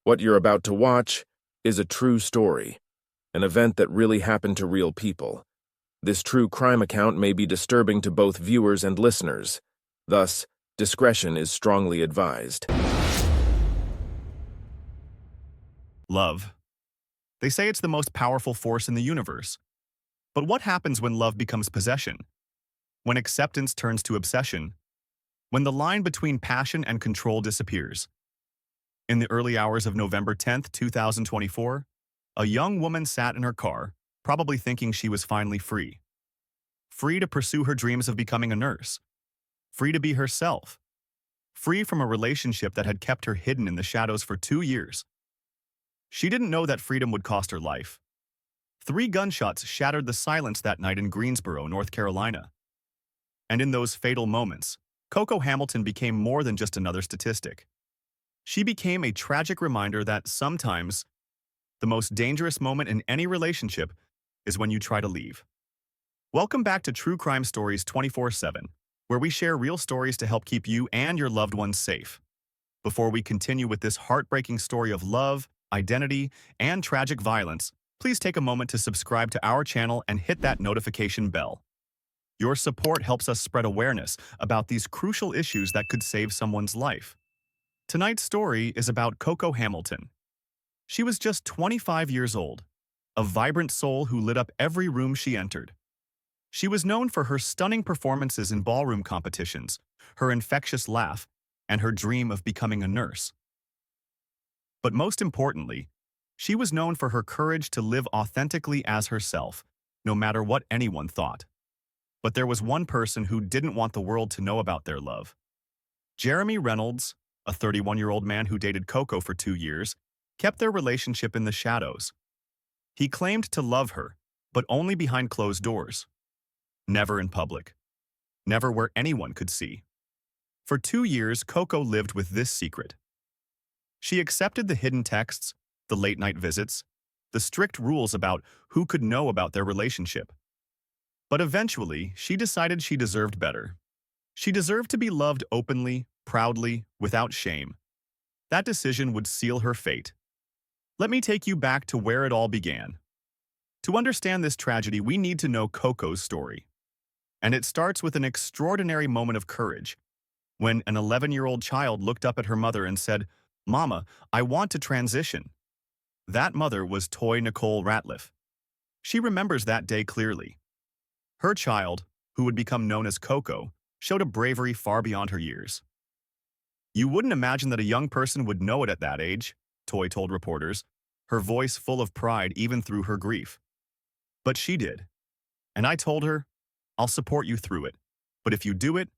What you're about to watch is a true story, an event that really happened to real people. This true crime account may be disturbing to both viewers and listeners. Thus, discretion is strongly advised. Love. They say it's the most powerful force in the universe. But what happens when love becomes possession? When acceptance turns to obsession? When the line between passion and control disappears? In the early hours of November 10th, 2024, a young woman sat in her car, probably thinking she was finally free. Free to pursue her dreams of becoming a nurse. Free to be herself. Free from a relationship that had kept her hidden in the shadows for 2 years. She didn't know that freedom would cost her life. 3 gunshots shattered the silence that night in Greensboro, North Carolina. And in those fatal moments, Koko Hamilton became more than just another statistic. She became a tragic reminder that sometimes the most dangerous moment in any relationship is when you try to leave. Welcome back to True Crime Stories 24/7, where we share real stories to help keep you and your loved ones safe. Before we continue with this heartbreaking story of love, identity, and tragic violence, please take a moment to subscribe to our channel and hit that notification bell. Your support helps us spread awareness about these crucial issues that could save someone's life. Tonight's story is about Koko Hamilton. She was just 25 years old, a vibrant soul who lit up every room she entered. She was known for her stunning performances in ballroom competitions, her infectious laugh, and her dream of becoming a nurse. But most importantly, she was known for her courage to live authentically as herself, no matter what anyone thought. But there was one person who didn't want the world to know about their love. Jeremy Reynolds, a 31-year-old man who dated Koko for 2 years, kept their relationship in the shadows. He claimed to love her, but only behind closed doors. Never in public. Never where anyone could see. For 2 years, Koko lived with this secret. She accepted the hidden texts, the late-night visits, the strict rules about who could know about their relationship. But eventually, she decided she deserved better. She deserved to be loved openly, proudly, without shame. That decision would seal her fate. Let me take you back to where it all began. To understand this tragedy, we need to know Koko's story. And it starts with an extraordinary moment of courage, when an 11-year-old child looked up at her mother and said, "Mama, I want to transition." That mother was Toy Nicole Ratliff. She remembers that day clearly. Her child, who would become known as Koko, showed a bravery far beyond her years. "You wouldn't imagine that a young person would know it at that age," Toy told reporters, her voice full of pride even through her grief. "But she did. And I told her, I'll support you through it. But if you do it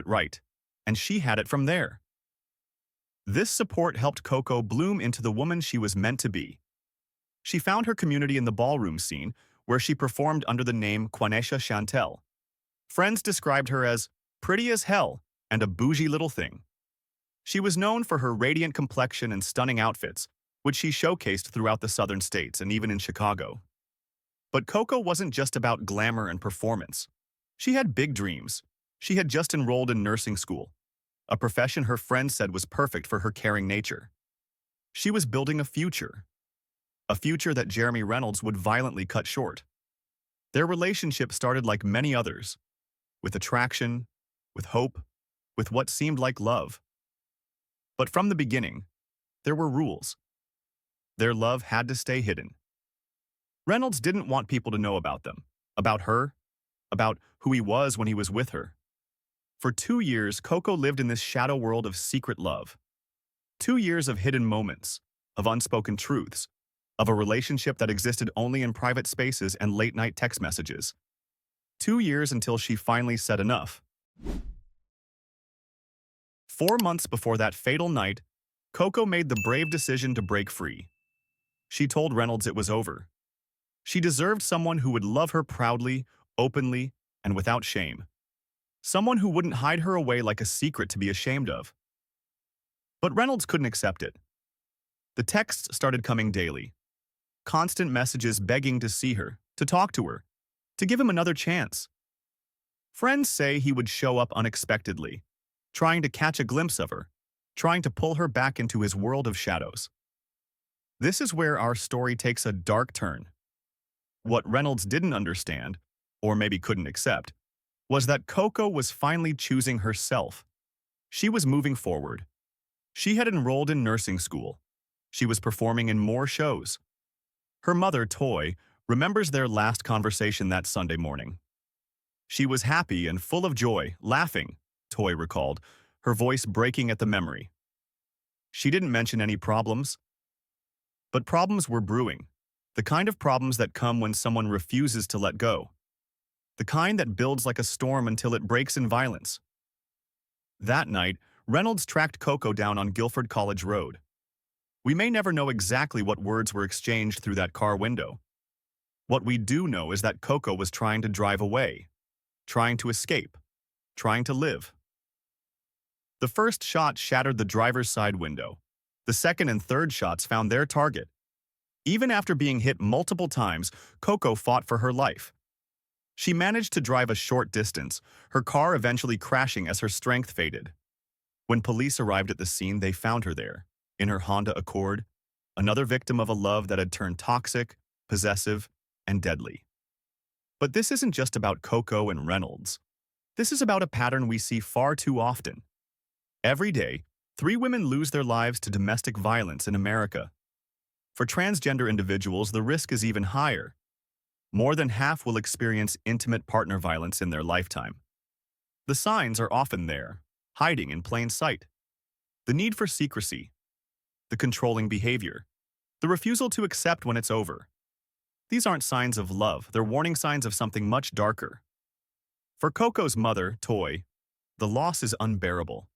right." And she had it from there. This support helped Koko bloom into the woman she was meant to be. She found her community in the ballroom scene, where she performed under the name Quanesha Chantel. Friends described her as pretty as hell and a bougie little thing. She was known for her radiant complexion and stunning outfits, which she showcased throughout the southern states and even in Chicago. But Koko wasn't just about glamour and performance. She had big dreams. She had just enrolled in nursing school, a profession her friends said was perfect for her caring nature. She was building a future that Jeremy Reynolds would violently cut short. Their relationship started like many others, with attraction, with hope, with what seemed like love. But from the beginning, there were rules. Their love had to stay hidden. Reynolds didn't want people to know about them, about her, about who he was when he was with her. For 2 years, Koko lived in this shadow world of secret love. 2 years of hidden moments, of unspoken truths, of a relationship that existed only in private spaces and late-night text messages. 2 years until she finally said enough. 4 months before that fatal night, Koko made the brave decision to break free. She told Reynolds it was over. She deserved someone who would love her proudly, openly, and without shame. Someone who wouldn't hide her away like a secret to be ashamed of. But Reynolds couldn't accept it. The texts started coming daily. Constant messages begging to see her, to talk to her, to give him another chance. Friends say he would show up unexpectedly, trying to catch a glimpse of her, trying to pull her back into his world of shadows. This is where our story takes a dark turn. What Reynolds didn't understand, or maybe couldn't accept, was that Koko was finally choosing herself. She was moving forward. She had enrolled in nursing school. She was performing in more shows. Her mother, Toy, remembers their last conversation that Sunday morning. She was happy and full of joy, laughing, Toy recalled, her voice breaking at the memory. She didn't mention any problems. But problems were brewing, the kind of problems that come when someone refuses to let go. The kind that builds like a storm until it breaks in violence. That night, Reynolds tracked Koko down on Guilford College Road. We may never know exactly what words were exchanged through that car window. What we do know is that Koko was trying to drive away, trying to escape, trying to live. The first shot shattered the driver's side window. The second and third shots found their target. Even after being hit multiple times, Koko fought for her life. She managed to drive a short distance, her car eventually crashing as her strength faded. When police arrived at the scene, they found her there, in her Honda Accord, another victim of a love that had turned toxic, possessive, and deadly. But this isn't just about Koko and Reynolds. This is about a pattern we see far too often. Every day, 3 women lose their lives to domestic violence in America. For transgender individuals, the risk is even higher. More than half will experience intimate partner violence in their lifetime. The signs are often there, hiding in plain sight. The need for secrecy, the controlling behavior, the refusal to accept when it's over. These aren't signs of love, they're warning signs of something much darker. For Koko's mother, Toy, the loss is unbearable.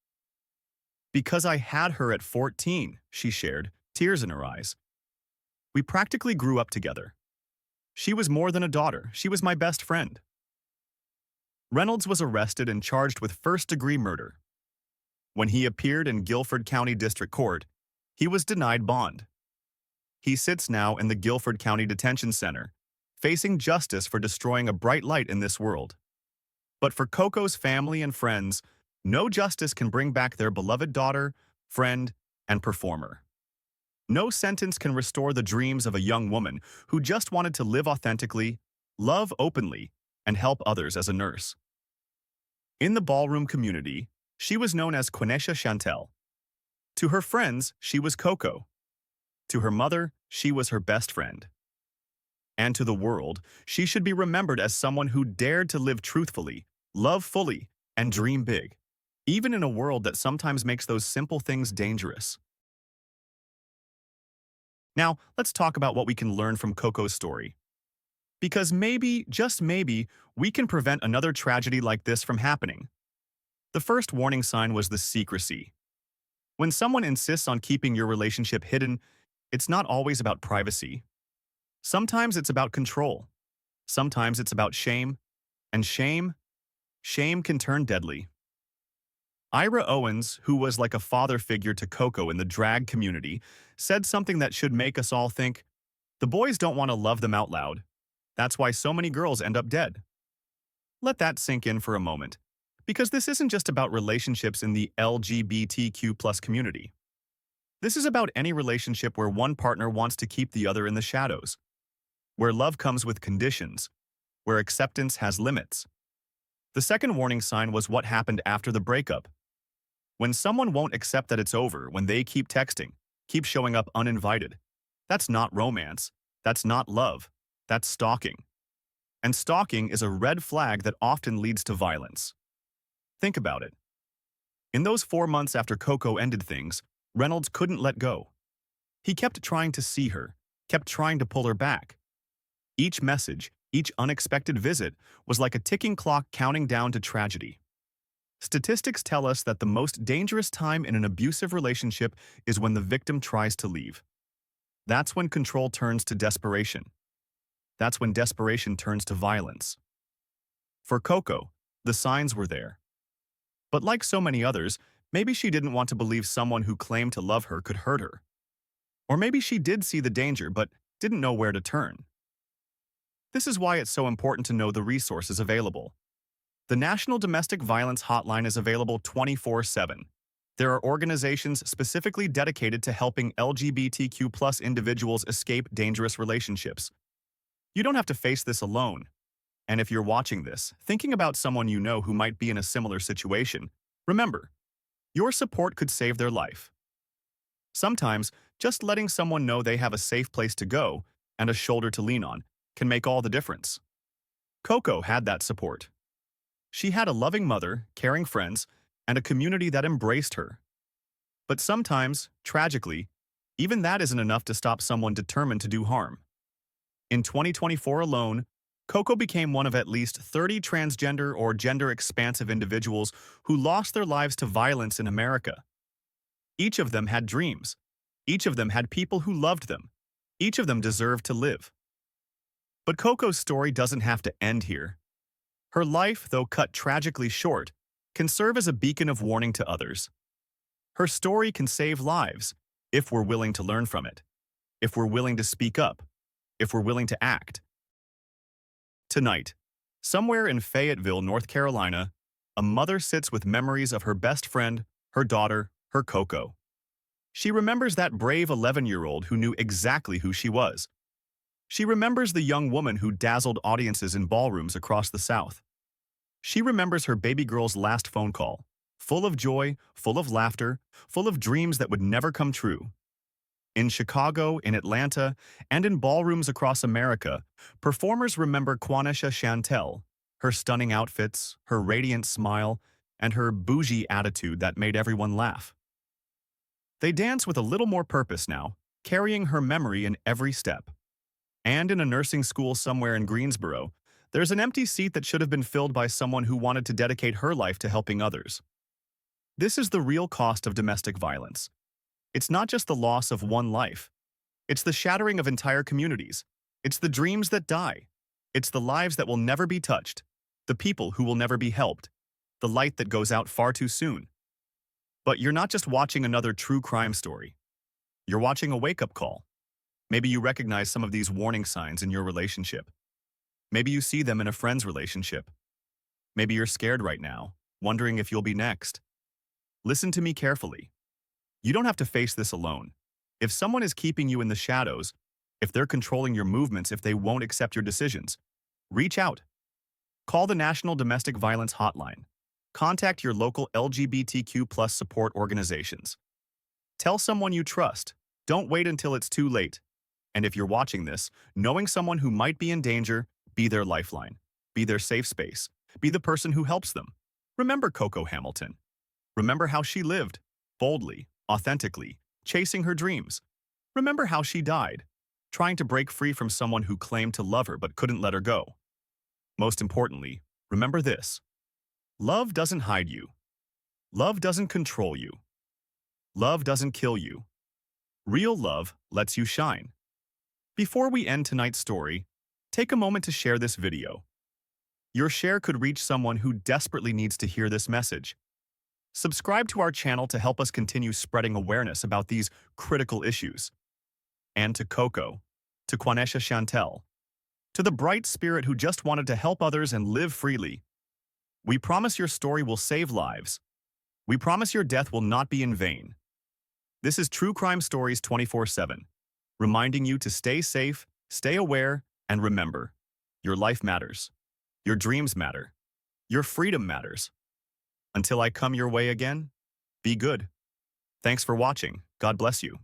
Because I had her at 14, she shared, tears in her eyes. We practically grew up together. She was more than a daughter, she was my best friend. Reynolds was arrested and charged with first-degree murder. When he appeared in Guilford County District Court, he was denied bond. He sits now in the Guilford County Detention Center, facing justice for destroying a bright light in this world. But for Koko's family and friends, no justice can bring back their beloved daughter, friend, and performer. No sentence can restore the dreams of a young woman who just wanted to live authentically, love openly, and help others as a nurse. In the ballroom community, she was known as Quenisha Chantel. To her friends, she was Koko. To her mother, she was her best friend. And to the world, she should be remembered as someone who dared to live truthfully, love fully, and dream big, even in a world that sometimes makes those simple things dangerous. Now, let's talk about what we can learn from Koko's story. Because maybe, just maybe, we can prevent another tragedy like this from happening. The first warning sign was the secrecy. When someone insists on keeping your relationship hidden, it's not always about privacy. Sometimes it's about control. Sometimes it's about shame. And shame can turn deadly. Ira Owens, who was like a father figure to Koko in the drag community, said something that should make us all think, the boys don't want to love them out loud. That's why so many girls end up dead. Let that sink in for a moment, because this isn't just about relationships in the LGBTQ+ community. This is about any relationship where one partner wants to keep the other in the shadows, where love comes with conditions, where acceptance has limits. The second warning sign was what happened after the breakup. When someone won't accept that it's over, when they keep texting, keep showing up uninvited, that's not romance, that's not love, that's stalking. And stalking is a red flag that often leads to violence. Think about it. In those 4 months after Koko ended things, Reynolds couldn't let go. He kept trying to see her, kept trying to pull her back. Each message, each unexpected visit was like a ticking clock counting down to tragedy. Statistics tell us that the most dangerous time in an abusive relationship is when the victim tries to leave. That's when control turns to desperation. That's when desperation turns to violence. For Koko, the signs were there. But like so many others, maybe she didn't want to believe someone who claimed to love her could hurt her. Or maybe she did see the danger but didn't know where to turn. This is why it's so important to know the resources available. The National Domestic Violence Hotline is available 24/7. There are organizations specifically dedicated to helping LGBTQ plus individuals escape dangerous relationships. You don't have to face this alone. And if you're watching this, thinking about someone you know who might be in a similar situation, remember, your support could save their life. Sometimes, just letting someone know they have a safe place to go and a shoulder to lean on can make all the difference. Koko had that support. She had a loving mother, caring friends, and a community that embraced her. But sometimes, tragically, even that isn't enough to stop someone determined to do harm. In 2024 alone, Koko became one of at least 30 transgender or gender-expansive individuals who lost their lives to violence in America. Each of them had dreams. Each of them had people who loved them. Each of them deserved to live. But Koko's story doesn't have to end here. Her life, though cut tragically short, can serve as a beacon of warning to others. Her story can save lives if we're willing to learn from it, if we're willing to speak up, if we're willing to act. Tonight, somewhere in Fayetteville, North Carolina, a mother sits with memories of her best friend, her daughter, her Koko. She remembers that brave 11-year-old who knew exactly who she was. She remembers the young woman who dazzled audiences in ballrooms across the South. She remembers her baby girl's last phone call, full of joy, full of laughter, full of dreams that would never come true. In Chicago, in Atlanta, and in ballrooms across America, performers remember Quanesha Chantel, her stunning outfits, her radiant smile, and her bougie attitude that made everyone laugh. They dance with a little more purpose now, carrying her memory in every step. And in a nursing school somewhere in Greensboro, there's an empty seat that should have been filled by someone who wanted to dedicate her life to helping others. This is the real cost of domestic violence. It's not just the loss of one life. It's the shattering of entire communities. It's the dreams that die. It's the lives that will never be touched, the people who will never be helped, the light that goes out far too soon. But you're not just watching another true crime story. You're watching a wake-up call. Maybe you recognize some of these warning signs in your relationship. Maybe you see them in a friend's relationship. Maybe you're scared right now, wondering if you'll be next. Listen to me carefully. You don't have to face this alone. If someone is keeping you in the shadows, if they're controlling your movements, if they won't accept your decisions, reach out. Call the National Domestic Violence Hotline. Contact your local LGBTQ plus support organizations. Tell someone you trust. Don't wait until it's too late. And if you're watching this, knowing someone who might be in danger, be their lifeline. Be their safe space. Be the person who helps them. Remember Koko Hamilton. Remember how she lived, boldly, authentically, chasing her dreams. Remember how she died, trying to break free from someone who claimed to love her but couldn't let her go. Most importantly, remember this. Love doesn't hide you. Love doesn't control you. Love doesn't kill you. Real love lets you shine. Before we end tonight's story, take a moment to share this video. Your share could reach someone who desperately needs to hear this message. Subscribe to our channel to help us continue spreading awareness about these critical issues. And to Koko, to Quanesha Chantel, to the bright spirit who just wanted to help others and live freely, we promise your story will save lives. We promise your death will not be in vain. This is True Crime Stories 24/7, reminding you to stay safe, stay aware, and remember, your life matters. Your dreams matter. Your freedom matters. Until I come your way again, be good. Thanks for watching. God bless you.